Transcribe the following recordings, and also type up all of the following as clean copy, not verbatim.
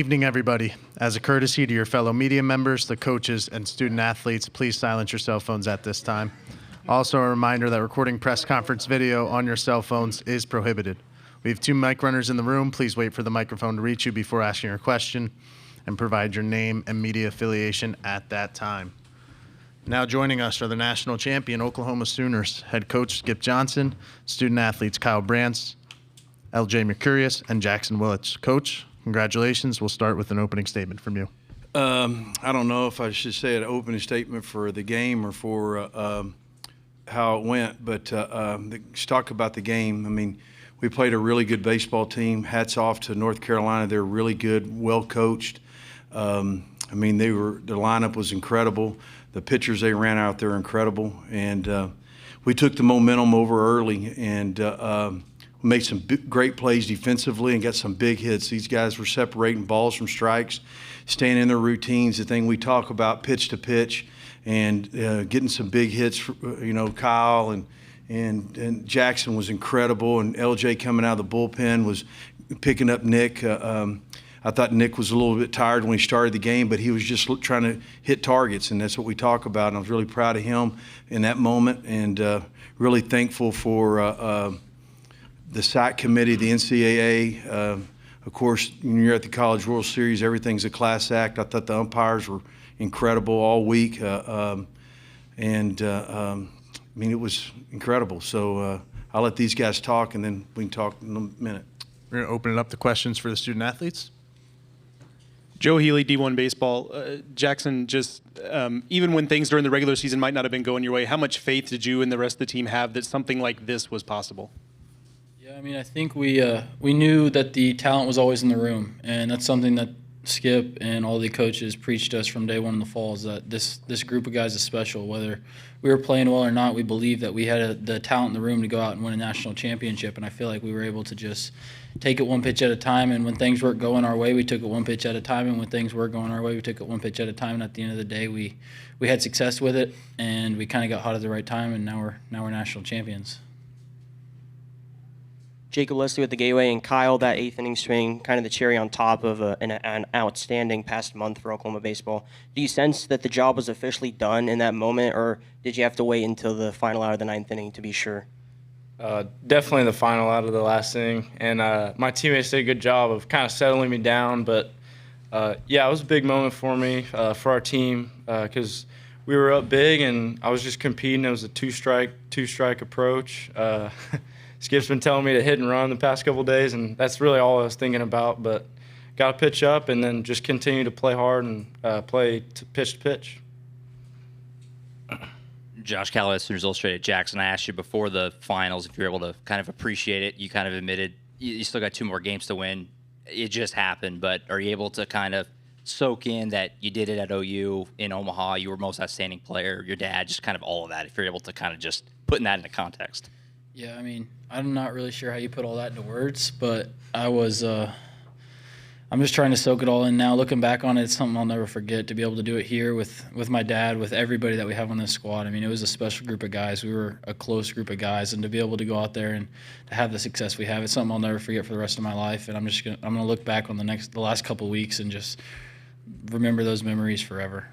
Evening, everybody. As a courtesy to your fellow media members, the coaches, and student athletes, please silence your cell phones at this time. Also, a reminder that recording press conference video on your cell phones is prohibited. We have 2 mic runners in the room. Please wait for the microphone to reach you before asking your question, and provide your name and media affiliation at that time. Now joining us are the national champion Oklahoma Sooners head coach Skip Johnson, student athletes Kyle Brantz, LJ Mercurius, and Jaxon Willits. Coach, congratulations. We'll start with an opening statement from you. I don't know if I should say an opening statement for the game or for how it went, but let's talk about the game. I mean, we played a really good baseball team. Hats off to North Carolina. They're really good, well coached. I mean, their lineup was incredible. The pitchers they ran out there incredible, and we took the momentum over early and made some great plays defensively and got some big hits. These guys were separating balls from strikes, staying in their routines, the thing we talk about, pitch to pitch, and getting some big hits. You know, Kyle and Jaxon was incredible, and LJ coming out of the bullpen was picking up Nick. I thought Nick was a little bit tired when he started the game, but he was just trying to hit targets, and that's what we talk about. And I was really proud of him in that moment, and really thankful for the SAC committee, the NCAA. Of course, when you're at the College World Series, everything's a class act. I thought the umpires were incredible all week, I mean, it was incredible. So I'll let these guys talk, and then we can talk in a minute. We're going to open it up to questions for the student athletes. Joe Healy, D1 Baseball. Jaxon, just even when things during the regular season might not have been going your way, how much faith did you and the rest of the team have that something like this was possible? Yeah, I mean, I think we knew that the talent was always in the room, and that's something that Skip and all the coaches preached to us from day one in the fall, is that this group of guys is special. Whether we were playing well or not, we believed that we had the talent in the room to go out and win a national championship, and I feel like we were able to just take it one pitch at a time, and when things weren't going our way, we took it one pitch at a time, and when things were going our way, we took it one pitch at a time, and at the end of the day, we had success with it, and we kind of got hot at the right time, and now we're national champions. Jacob Leslie with the Gateway, and Kyle, that 8th inning swing, kind of the cherry on top of an outstanding past month for Oklahoma baseball. Do you sense that the job was officially done in that moment, or did you have to wait until the final out of the 9th inning to be sure? Definitely the final out of the last inning, and my teammates did a good job of kind of settling me down, but yeah, it was a big moment for me, for our team, because we were up big, and I was just competing. It was a two-strike approach. Skip's been telling me to hit and run the past couple of days, and that's really all I was thinking about. But got to pitch up and then just continue to play hard and play pitch to pitch. Josh Callis, Sooners Illustrated. Jaxon, I asked you before the finals if you're able to kind of appreciate it. You kind of admitted you still got 2 more games to win. It just happened, but are you able to kind of soak in that you did it at OU, in Omaha, you were most outstanding player, your dad, just kind of all of that, if you're able to kind of just putting that into context? Yeah, I mean, I'm not really sure how you put all that into words, but I'm just trying to soak it all in now. Looking back on it, it's something I'll never forget, to be able to do it here with my dad, with everybody that we have on this squad. I mean, it was a special group of guys. We were a close group of guys, and to be able to go out there and to have the success we have, it's something I'll never forget for the rest of my life. And I'm gonna look back on the last couple of weeks and just remember those memories forever.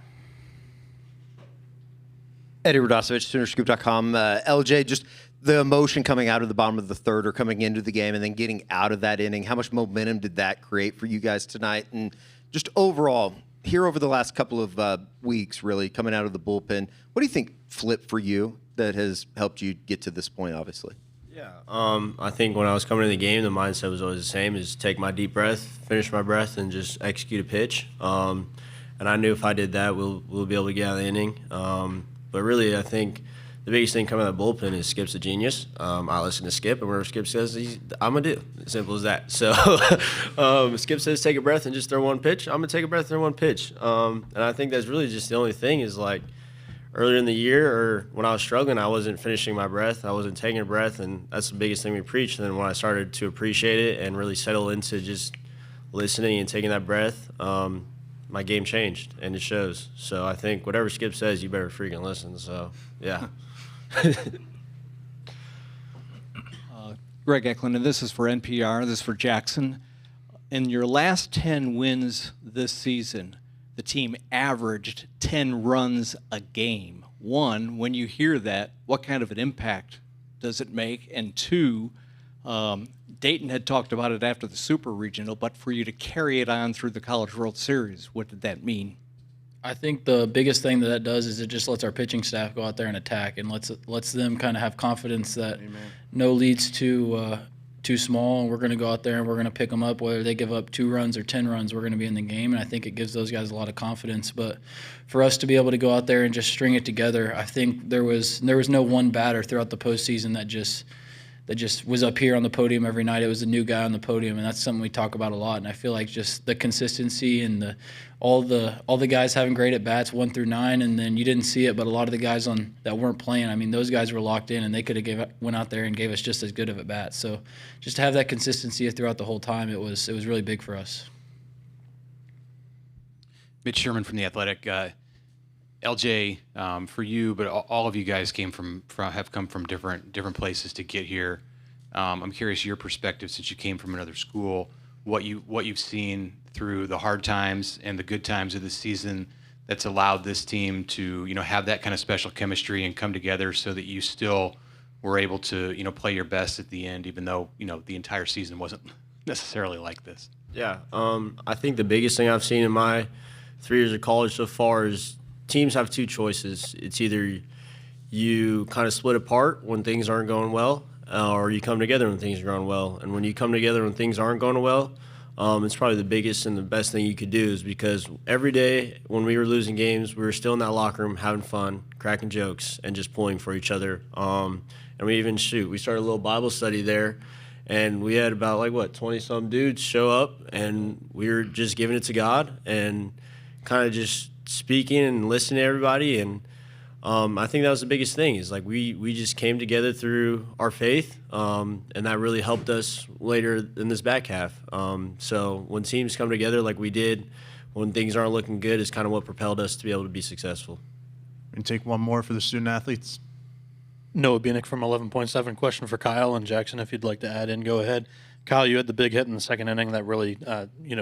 Eddie Radosevich, Soonerscoop.com. LJ, just the emotion coming out of the bottom of the third or coming into the game and then getting out of that inning, how much momentum did that create for you guys tonight? And just overall, here over the last couple of weeks, really, coming out of the bullpen, what do you think flipped for you that has helped you get to this point, obviously? Yeah, I think when I was coming to the game, the mindset was always the same, is take my deep breath, finish my breath, and just execute a pitch. And I knew if I did that, we'll be able to get out of the inning. But really, I think the biggest thing coming out of the bullpen is Skip's a genius. I listen to Skip, and whatever Skip says, I'm going to do. As simple as that. So Skip says take a breath and just throw one pitch. I'm going to take a breath and throw one pitch. And I think that's really just the only thing is, like, earlier in the year or when I was struggling, I wasn't finishing my breath. I wasn't taking a breath, and that's the biggest thing we preach. And then when I started to appreciate it and really settle into just listening and taking that breath, my game changed, and it shows. So I think whatever Skip says, you better freaking listen. So, yeah. Greg Eklund, and this is for NPR. This is for Jaxon. In your last 10 wins this season, the team averaged 10 runs a game. One, when you hear that, what kind of an impact does it make? And two, Dayton had talked about it after the Super Regional, but for you to carry it on through the College World Series, what did that mean? I think the biggest thing that does is it just lets our pitching staff go out there and attack, and lets them kind of have confidence that no lead's too small, and we're going to go out there and we're going to pick them up. Whether they give up 2 runs or 10 runs, we're going to be in the game, and I think it gives those guys a lot of confidence. But for us to be able to go out there and just string it together, I think there was no one batter throughout the postseason that just was up here on the podium every night. It was a new guy on the podium, and that's something we talk about a lot. And I feel like just the consistency and all the guys having great at bats 1 through 9, and then you didn't see it, but a lot of the guys that weren't playing, I mean, those guys were locked in, and they could have went out there and gave us just as good of at bats. So just to have that consistency throughout the whole time, it was really big for us. Mitch Sherman from The Athletic. LJ, for you, but all of you guys have come from different places to get here. I'm curious your perspective, since you came from another school, what you've seen through the hard times and the good times of the season that's allowed this team to have that kind of special chemistry and come together, so that you still were able to play your best at the end, even though the entire season wasn't necessarily like this. Yeah, I think the biggest thing I've seen in my 3 years of college so far is teams have 2 choices. It's either you kind of split apart when things aren't going well, or you come together when things are going well. And when you come together when things aren't going well, it's probably the biggest and the best thing you could do, is because every day when we were losing games, we were still in that locker room having fun, cracking jokes, and just pulling for each other. And we started a little Bible study there, and we had about 20-some dudes show up, and we were just giving it to God and kind of just speaking and listening to everybody. And I think that was the biggest thing, is we just came together through our faith, and that really helped us later in this back half. So when teams come together like we did when things aren't looking good, is kind of what propelled us to be able to be successful. And take one more for the student athletes. Noah Bienick from 11.7. Question for Kyle and Jackson, if you'd like to add in, go ahead. Kyle, you had the big hit in the second inning that really,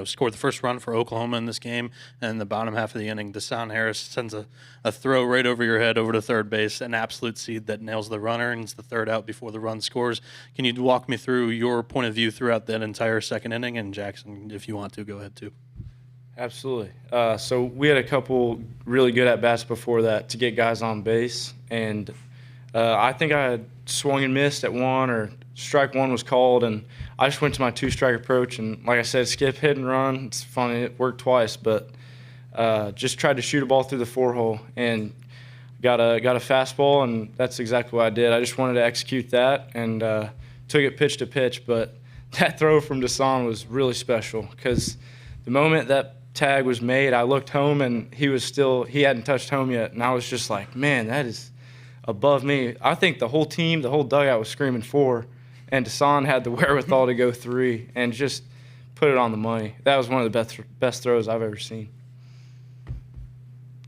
scored the first run for Oklahoma in this game. And in the bottom half of the inning, Deshaun Harris sends a throw right over your head over to third base, an absolute seed that nails the runner, and it's the third out before the run scores. Can you walk me through your point of view throughout that entire second inning? And Jackson, if you want to, go ahead too. Absolutely. So we had a couple really good at-bats before that to get guys on base. And I think I had swung and missed at one, or strike one was called, and I just went to my 2-strike approach, and like I said, skip, hit, and run. It's funny, it worked twice, but just tried to shoot a ball through the 4-hole and got a fastball, and that's exactly what I did. I just wanted to execute that and took it pitch to pitch, but that throw from Deshaun was really special, because the moment that tag was made, I looked home, and he hadn't touched home yet, and I was just like, man, that is above me. I think the whole team, the whole dugout was screaming 4, and Deshaun had the wherewithal to go 3 and just put it on the money. That was one of the best throws I've ever seen.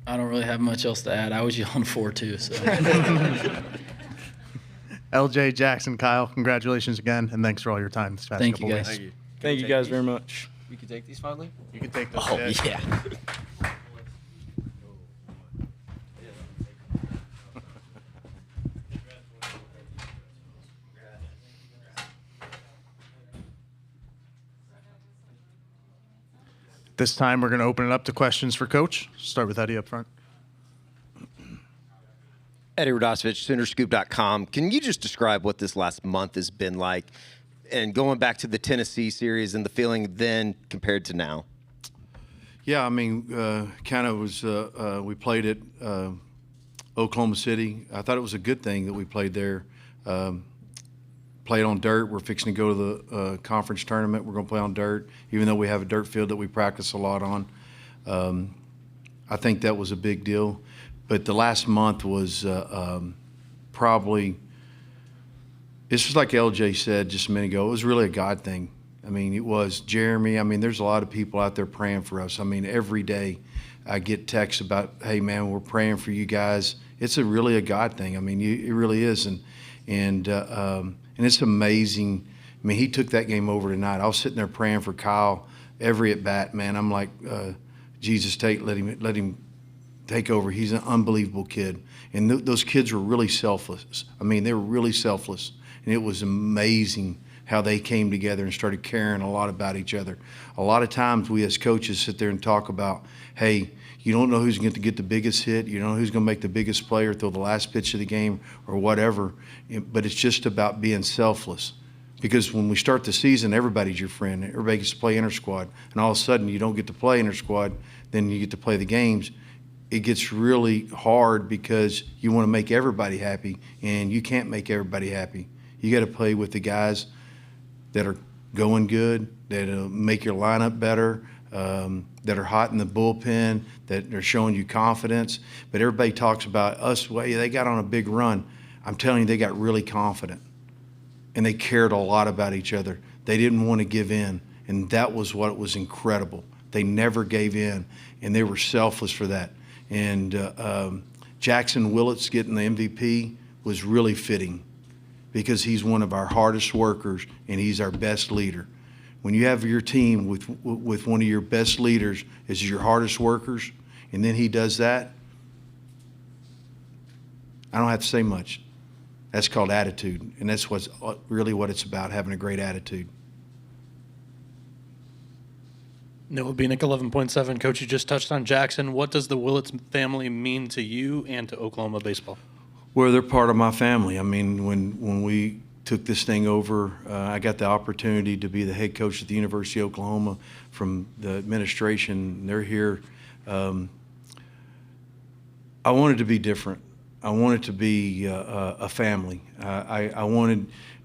I don't really have much else to add. I was yelling 4 too. So. LJ, Jackson, Kyle, congratulations again, and thanks for all your time this past Thank couple you, weeks. guys. Thank you guys very much. We can take these finally? You can take those. Oh, yeah. This time we're going to open it up to questions for Coach. Start with Eddie up front. Eddie Radosevich, Soonerscoop.com. Can you just describe what this last month has been like, and going back to the Tennessee series and the feeling then compared to now? Yeah, I mean, kind of was we played at Oklahoma City. I thought it was a good thing that we played there. Played on dirt. We're fixing to go to the conference tournament. We're going to play on dirt, even though we have a dirt field that we practice a lot on. I think that was a big deal. But the last month was probably, it's just like LJ said just a minute ago, it was really a God thing. I mean, it was Jeremy. I mean, there's a lot of people out there praying for us. I mean, every day I get texts about, hey, man, we're praying for you guys. It's really a God thing. I mean, it really is. And it's amazing I mean, he took that game over tonight. I was sitting there praying for Kyle every at bat, man. I'm like, Jesus, let him take over. He's an unbelievable kid. And those kids were really selfless. I mean, they were really selfless. And it was amazing how they came together and started caring a lot about each other. A lot of times we as coaches sit there and talk about, hey, you don't know who's going to get the biggest hit. You don't know who's going to make the biggest play or throw the last pitch of the game or whatever. But it's just about being selfless. Because when we start the season, everybody's your friend. Everybody gets to play inter-squad. And all of a sudden, you don't get to play inter-squad, then you get to play the games. It gets really hard because you want to make everybody happy, and you can't make everybody happy. You got to play with the guys that are going good, that make your lineup better, that are hot in the bullpen, that are showing you confidence. But everybody talks about us, well, they got on a big run. I'm telling you, they got really confident. And they cared a lot about each other. They didn't want to give in, and that was what was incredible. They never gave in, and they were selfless for that. And Jaxon Willits getting the MVP was really fitting because he's one of our hardest workers, and he's our best leader. When you have your team with one of your best leaders as your hardest workers, and then he does that, I don't have to say much. That's called attitude, and that's what's really what it's about, having a great attitude. Noah Bieniek, 11.7. Coach, you just touched on Jaxon. What does the Willits family mean to you and to Oklahoma baseball? Well, they're part of my family. I mean, when we took this thing over, I got the opportunity to be the head coach at the University of Oklahoma from the administration. They're here. I wanted to be different. I wanted to be a family.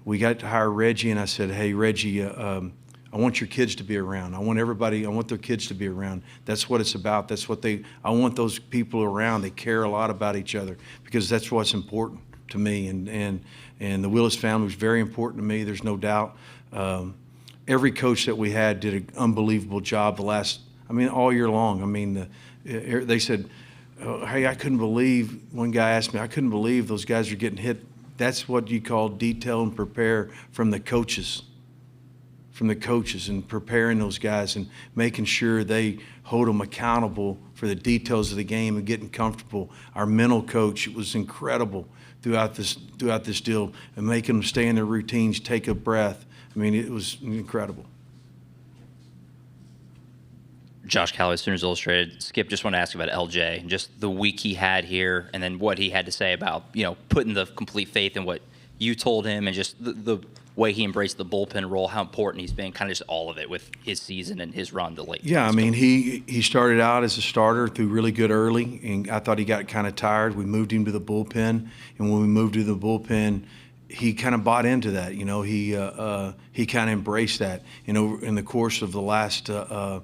We got to hire Reggie, and I said, hey, Reggie, I want your kids to be around. I want their kids to be around. That's what it's about. I want those people around. They care a lot about each other because that's what's important to me. And the Willits family was very important to me. There's no doubt. Every coach that we had did an unbelievable job all year long. I mean, they said, hey, I couldn't believe, one guy asked me, I couldn't believe those guys are getting hit. That's what you call detail and prepare from the coaches and preparing those guys and making sure they hold them accountable for the details of the game and getting comfortable. Our mental coach was incredible throughout this deal and making them stay in their routines, take a breath. I mean, it was incredible. Josh Calloway, Sooners Illustrated. Skip, just want to ask about LJ and just the week he had here and then what he had to say about, putting the complete faith in what you told him and just the way he embraced the bullpen role, how important he's been, kind of just all of it with his season and his run to late. Yeah, I mean, he started out as a starter, threw really good early, and I thought he got kind of tired. We moved him to the bullpen, and when we moved to the bullpen, he kind of bought into that. He kind of embraced that. In the course of the last 4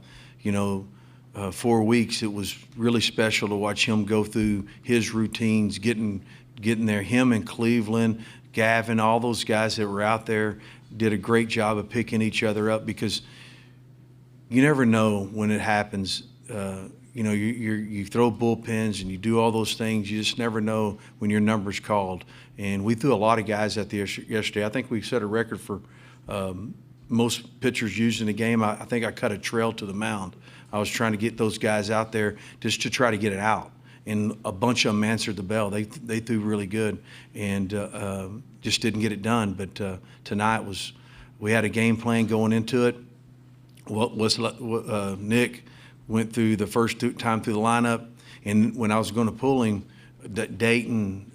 weeks, it was really special to watch him go through his routines, getting there. Him and Cleveland, Gavin, all those guys that were out there did a great job of picking each other up because you never know when it happens. You throw bullpens and you do all those things. You just never know when your number's called. And we threw a lot of guys out there yesterday. I think we set a record for most pitchers used in the game. I think I cut a trail to the mound. I was trying to get those guys out there just to try to get it out. And a bunch of them answered the bell. They threw really good and just didn't get it done. But tonight we had a game plan going into it. Nick went through the first time through the lineup, and when I was going to pull him, Dayton,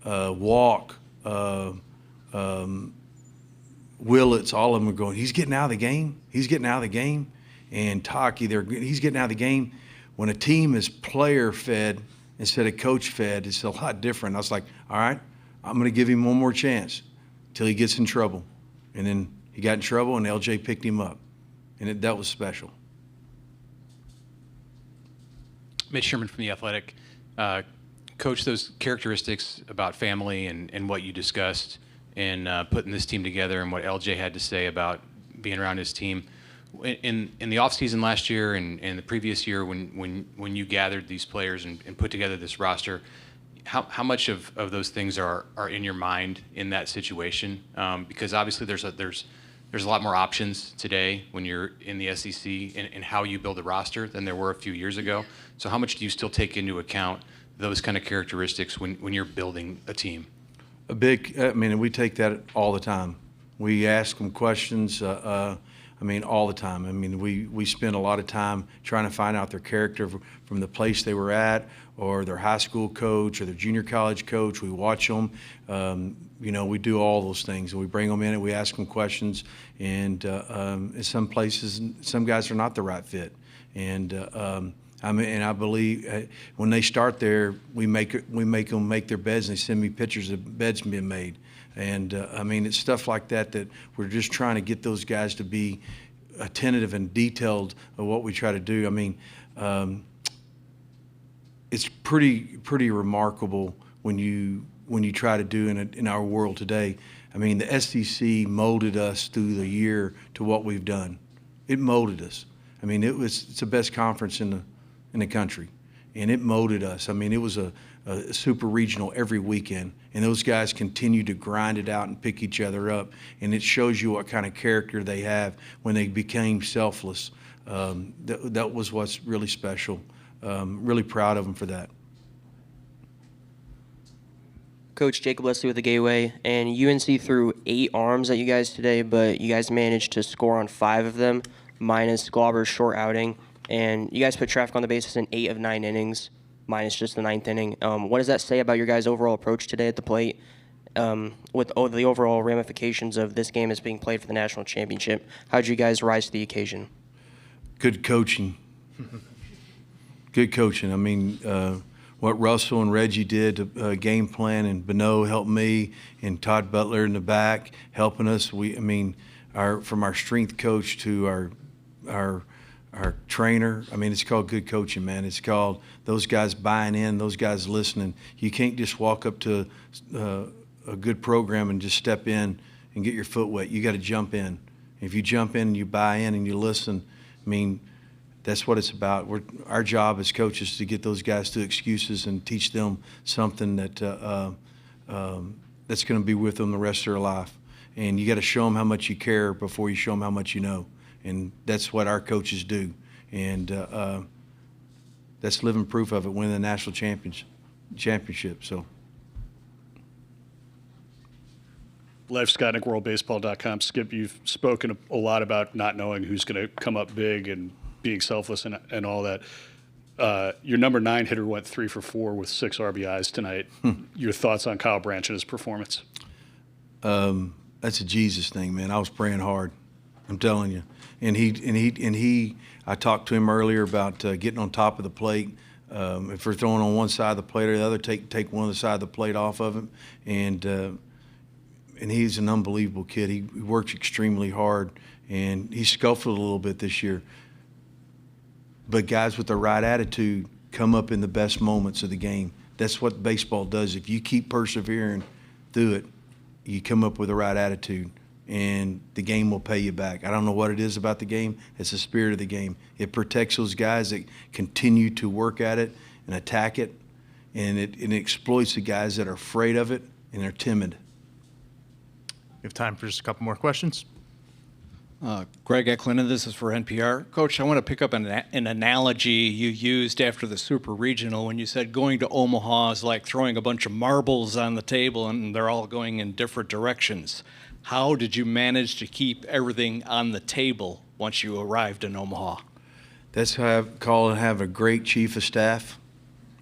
Walk, Willits, all of them were going, he's getting out of the game. He's getting out of the game. And Taki, he's getting out of the game. When a team is player-fed instead of coach-fed, it's a lot different. I was like, all right, I'm going to give him one more chance until he gets in trouble. And then he got in trouble, and LJ picked him up. And that was special. Mitch Sherman from The Athletic. Coach, those characteristics about family and what you discussed in putting this team together and what LJ had to say about being around his team. In the offseason last year and the previous year when you gathered these players and put together this roster, how much of those things are in your mind in that situation? Because obviously there's a lot more options today when you're in the SEC in how you build a roster than there were a few years ago. So how much do you still take into account those kind of characteristics when you're building a team? We take that all the time. We ask them questions, all the time. We spend a lot of time trying to find out their character from the place they were at, or their high school coach, or their junior college coach. We watch them. We do all those things. We bring them in and we ask them questions. And in some places, some guys are not the right fit. And I believe when they start there, we make them make their beds, and they send me pictures of beds being made. And it's stuff like that we're just trying to get those guys to be attentive and detailed of what we try to do. It's pretty remarkable when you try to do in our world today. The SEC molded us through the year to what we've done. It molded us. It's the best conference in the country, and it molded us. It was a super regional every weekend, and those guys continue to grind it out and pick each other up, and it shows you what kind of character they have when they became selfless. That was what's really special. Really proud of them for that. Coach Jacob Leslie with the Gateway, and UNC threw 8 arms at you guys today, but you guys managed to score on 5 of them, minus Glauber's short outing, and you guys put traffic on the bases in 8 of 9 innings, minus just the 9th inning. What does that say about your guys' overall approach today at the plate, with the overall ramifications of this game as being played for the national championship? How did you guys rise to the occasion? Good coaching. Good coaching. What Russell and Reggie did to game plan, and Bonneau helped me, and Todd Butler in the back helping us. From our strength coach to our trainer. It's called good coaching, man. It's called those guys buying in, those guys listening. You can't just walk up to a good program and just step in and get your foot wet. You got to jump in. If you jump in and you buy in and you listen, that's what it's about. Our job as coaches is to get those guys to excuses and teach them something that's going to be with them the rest of their life. And you got to show them how much you care before you show them how much you know. And that's what our coaches do. And that's living proof of it, winning the national championship. So. Lev Skotnick, WorldBaseball.com. Skip, you've spoken a lot about not knowing who's going to come up big and being selfless and all that. Your number 9 hitter went 3 for 4 with 6 RBIs tonight. Your thoughts on Kyle Branch and his performance? That's a Jesus thing, man. I was praying hard. I'm telling you. I talked to him earlier about getting on top of the plate. If we're throwing on one side of the plate or the other, take one of the side of the plate off of him. And he's an unbelievable kid. He works extremely hard, and he scuffled a little bit this year. But guys with the right attitude come up in the best moments of the game. That's what baseball does. If you keep persevering through it, you come up with the right attitude, and the game will pay you back. I don't know what it is about the game. It's the spirit of the game. It protects those guys that continue to work at it and attack it, and it exploits the guys that are afraid of it and are timid. We have time for just a couple more questions. Greg Eklund, this is for NPR. Coach, I want to pick up an analogy you used after the Super Regional when you said going to Omaha is like throwing a bunch of marbles on the table and they're all going in different directions. How did you manage to keep everything on the table once you arrived in Omaha? That's how I call and have a great chief of staff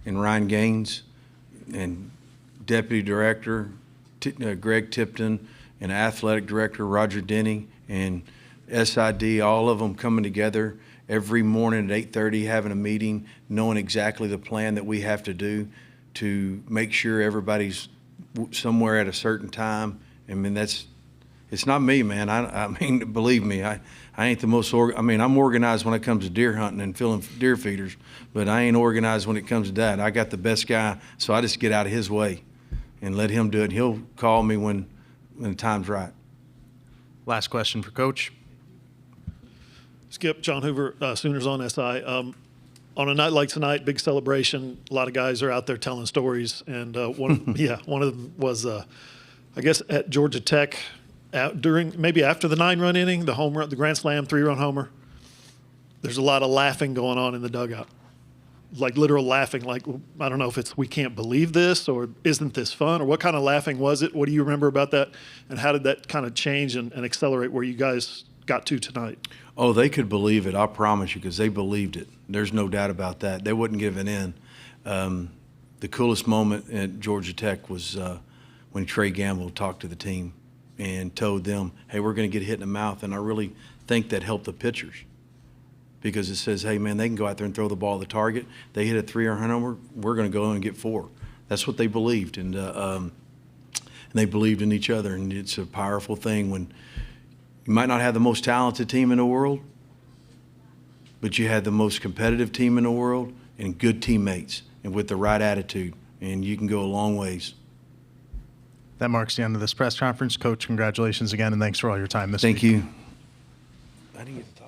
in Ryan Gaines, and deputy director Greg Tipton, and athletic director Roger Denny, and SID, all of them coming together every morning at 8:30, having a meeting, knowing exactly the plan that we have to do to make sure everybody's somewhere at a certain time. It's not me, man. Believe me, I ain't the most I'm organized when it comes to deer hunting and filling deer feeders, but I ain't organized when it comes to that. I got the best guy, so I just get out of his way and let him do it. He'll call me when the time's right. Last question for Coach. Skip, John Hoover, Sooners on SI. on a night like tonight, big celebration. A lot of guys are out there telling stories, and one of them was, I guess, at Georgia Tech, maybe after the 9-run inning, the home run, the grand slam 3-run homer. There's a lot of laughing going on in the dugout, like literal laughing. Like, I don't know if it's we can't believe this or isn't this fun or what kind of laughing was it? What do you remember about that, and how did that kind of change and accelerate where you guys got to tonight? Oh, they could believe it, I promise you, because they believed it. There's no doubt about that. They wouldn't give it in. The coolest moment at Georgia Tech was when Trey Gamble talked to the team and told them, hey, we're going to get hit in the mouth. And I really think that helped the pitchers because it says, hey, man, they can go out there and throw the ball at the target. They hit a 3-run homer, we're going to go in and get 4. That's what they believed. And they believed in each other. And it's a powerful thing when you might not have the most talented team in the world, but you had the most competitive team in the world and good teammates and with the right attitude, and you can go a long ways. That marks the end of this press conference. Coach, congratulations again, and thanks for all your time this week. Thank you. I didn't get to talk.